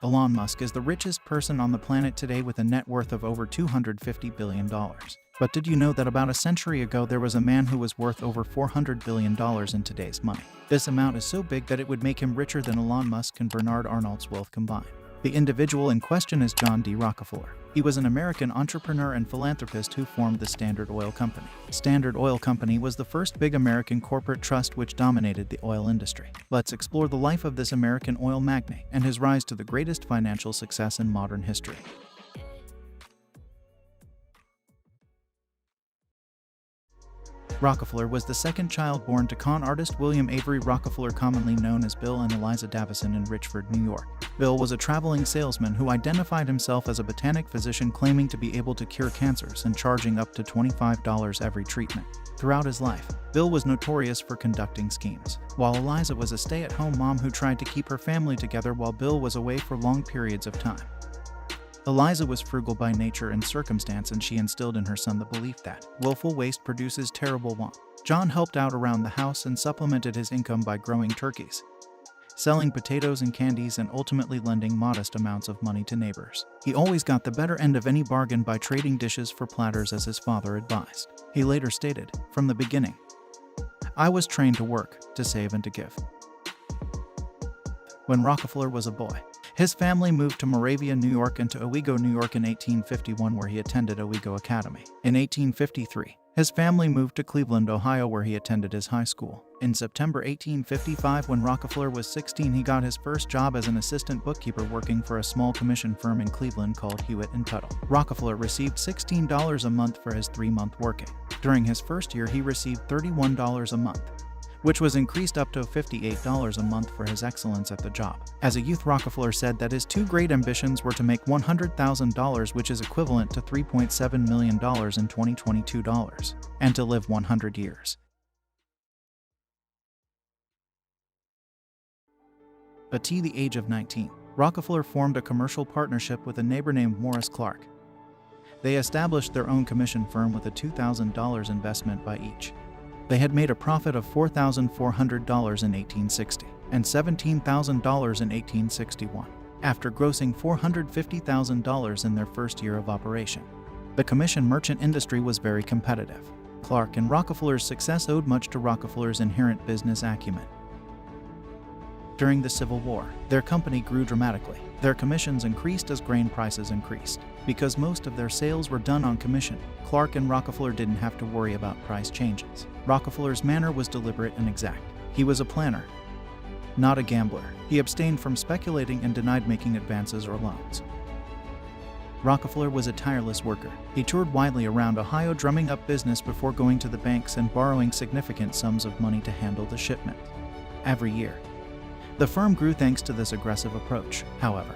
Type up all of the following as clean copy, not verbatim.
Elon Musk is the richest person on the planet today with a net worth of over $250 billion. But did you know that about a century ago there was a man who was worth over $400 billion in today's money? This amount is so big that it would make him richer than Elon Musk and Bernard Arnault's wealth combined. The individual in question is John D. Rockefeller. He was an American entrepreneur and philanthropist who formed the Standard Oil Company. Standard Oil Company was the first big American corporate trust which dominated the oil industry. Let's explore the life of this American oil magnate and his rise to the greatest financial success in modern history. Rockefeller was the second child born to con artist William Avery Rockefeller, commonly known as Bill, and Eliza Davison in Richford, New York. Bill was a traveling salesman who identified himself as a botanic physician, claiming to be able to cure cancers and charging up to $25 every treatment. Throughout his life, Bill was notorious for conducting schemes, while Eliza was a stay-at-home mom who tried to keep her family together while Bill was away for long periods of time. Eliza was frugal by nature and circumstance, and she instilled in her son the belief that willful waste produces terrible want. John helped out around the house and supplemented his income by growing turkeys, selling potatoes and candies, and ultimately lending modest amounts of money to neighbors. He always got the better end of any bargain by trading dishes for platters, as his father advised. He later stated, "From the beginning, I was trained to work, to save, and to give." When Rockefeller was a boy, his family moved to Moravia, New York, and to Owego, New York in 1851, where he attended Owego Academy. In 1853, his family moved to Cleveland, Ohio, where he attended his high school. In September 1855, when Rockefeller was 16, he got his first job as an assistant bookkeeper working for a small commission firm in Cleveland called Hewitt & Tuttle. Rockefeller received $16 a month for his 3-month working. During his first year, he received $31 a month, which was increased up to $58 a month for his excellence at the job. As a youth, Rockefeller said that his two great ambitions were to make $100,000, which is equivalent to $3.7 million in 2022 dollars, and to live 100 years. At the age of 19, Rockefeller formed a commercial partnership with a neighbor named Morris Clark. They established their own commission firm with a $2,000 investment by each. They had made a profit of $4,400 in 1860 and $17,000 in 1861, after grossing $450,000 in their first year of operation. The commission merchant industry was very competitive. Clark and Rockefeller's success owed much to Rockefeller's inherent business acumen. During the Civil War, their company grew dramatically. Their commissions increased as grain prices increased. Because most of their sales were done on commission, Clark and Rockefeller didn't have to worry about price changes. Rockefeller's manner was deliberate and exact. He was a planner, not a gambler. He abstained from speculating and denied making advances or loans. Rockefeller was a tireless worker. He toured widely around Ohio drumming up business before going to the banks and borrowing significant sums of money to handle the shipment. Every year, the firm grew thanks to this aggressive approach. However,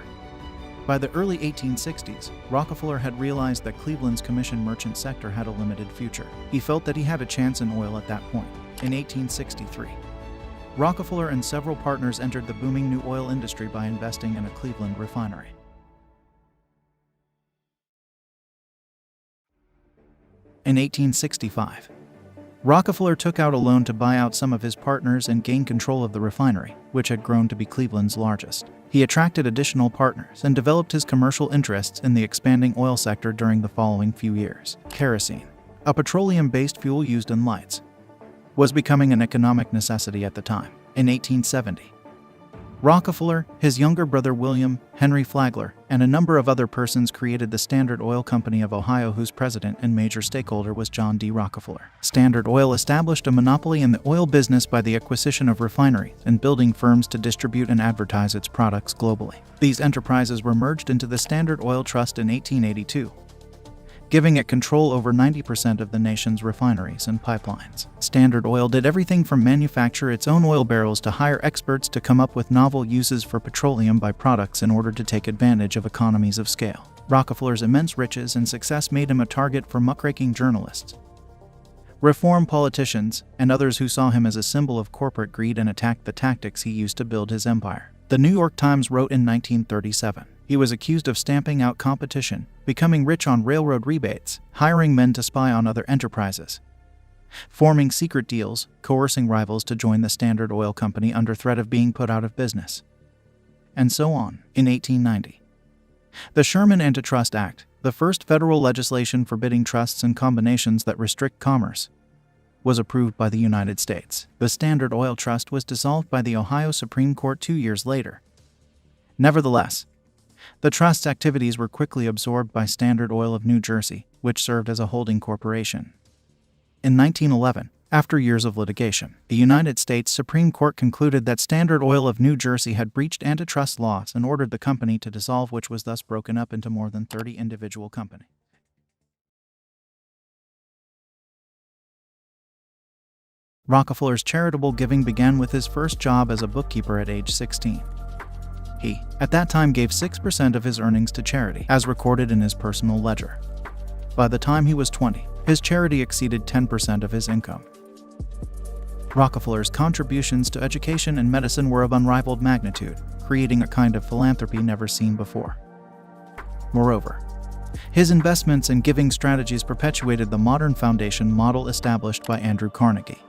by the early 1860s, Rockefeller had realized that Cleveland's commission merchant sector had a limited future. He felt that he had a chance in oil at that point. In 1863, Rockefeller and several partners entered the booming new oil industry by investing in a Cleveland refinery. In 1865, Rockefeller took out a loan to buy out some of his partners and gain control of the refinery, which had grown to be Cleveland's largest. He attracted additional partners and developed his commercial interests in the expanding oil sector during the following few years. Kerosene, a petroleum-based fuel used in lights, was becoming an economic necessity at the time. In 1870, Rockefeller, his younger brother William Henry Flagler, and a number of other persons created the Standard Oil Company of Ohio, whose president and major stakeholder was John D. Rockefeller. Standard Oil established a monopoly in the oil business by the acquisition of refineries and building firms to distribute and advertise its products globally. These enterprises were merged into the Standard Oil Trust in 1882. Giving it control over 90% of the nation's refineries and pipelines. Standard Oil did everything from manufacture its own oil barrels to hire experts to come up with novel uses for petroleum byproducts in order to take advantage of economies of scale. Rockefeller's immense riches and success made him a target for muckraking journalists, reform politicians, and others who saw him as a symbol of corporate greed and attacked the tactics he used to build his empire. The New York Times wrote in 1937, he was accused of stamping out competition, becoming rich on railroad rebates, hiring men to spy on other enterprises, forming secret deals, coercing rivals to join the Standard Oil Company under threat of being put out of business, and so on. In 1890, the Sherman Antitrust Act, the first federal legislation forbidding trusts and combinations that restrict commerce, was approved by the United States. The Standard Oil Trust was dissolved by the Ohio Supreme Court 2 years later. Nevertheless, the trust's activities were quickly absorbed by Standard Oil of New Jersey, which served as a holding corporation. In 1911, after years of litigation, the United States Supreme Court concluded that Standard Oil of New Jersey had breached antitrust laws and ordered the company to dissolve, which was thus broken up into more than 30 individual companies. Rockefeller's charitable giving began with his first job as a bookkeeper at age 16. He, at that time, gave 6% of his earnings to charity, as recorded in his personal ledger. By the time he was 20, his charity exceeded 10% of his income. Rockefeller's contributions to education and medicine were of unrivaled magnitude, creating a kind of philanthropy never seen before. Moreover, his investments and giving strategies perpetuated the modern foundation model established by Andrew Carnegie.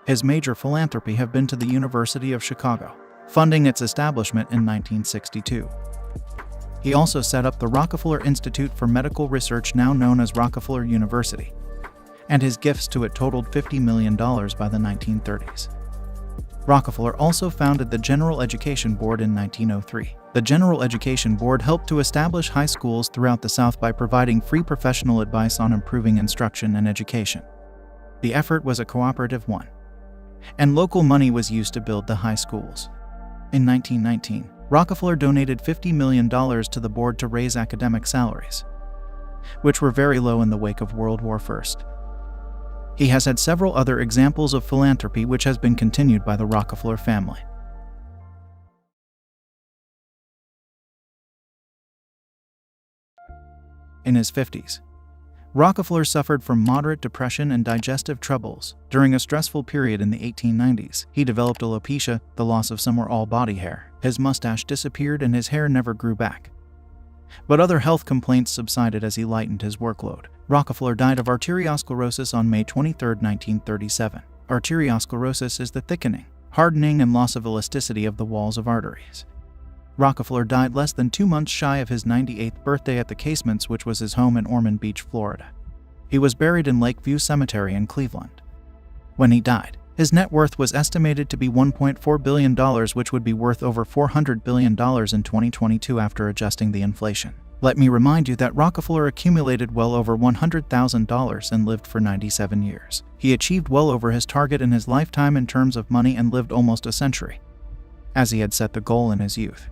His major philanthropy have been to the University of Chicago, funding its establishment in 1962. He also set up the Rockefeller Institute for Medical Research, now known as Rockefeller University, and his gifts to it totaled $50 million by the 1930s. Rockefeller also founded the General Education Board in 1903. The General Education Board helped to establish high schools throughout the South by providing free professional advice on improving instruction and education. The effort was a cooperative one, and local money was used to build the high schools. In 1919, Rockefeller donated $50 million to the board to raise academic salaries, which were very low in the wake of World War I. He has had several other examples of philanthropy which has been continued by the Rockefeller family. In his 50s, Rockefeller suffered from moderate depression and digestive troubles. During a stressful period in the 1890s, he developed alopecia, the loss of some or all body hair. His mustache disappeared and his hair never grew back. But other health complaints subsided as he lightened his workload. Rockefeller died of arteriosclerosis on May 23, 1937. Arteriosclerosis is the thickening, hardening, and loss of elasticity of the walls of arteries. Rockefeller died less than 2 months shy of his 98th birthday at the Casements, which was his home in Ormond Beach, Florida. He was buried in Lakeview Cemetery in Cleveland. When he died, his net worth was estimated to be $1.4 billion, which would be worth over $400 billion in 2022 after adjusting the inflation. Let me remind you that Rockefeller accumulated well over $100,000 and lived for 97 years. He achieved well over his target in his lifetime in terms of money and lived almost a century, as he had set the goal in his youth.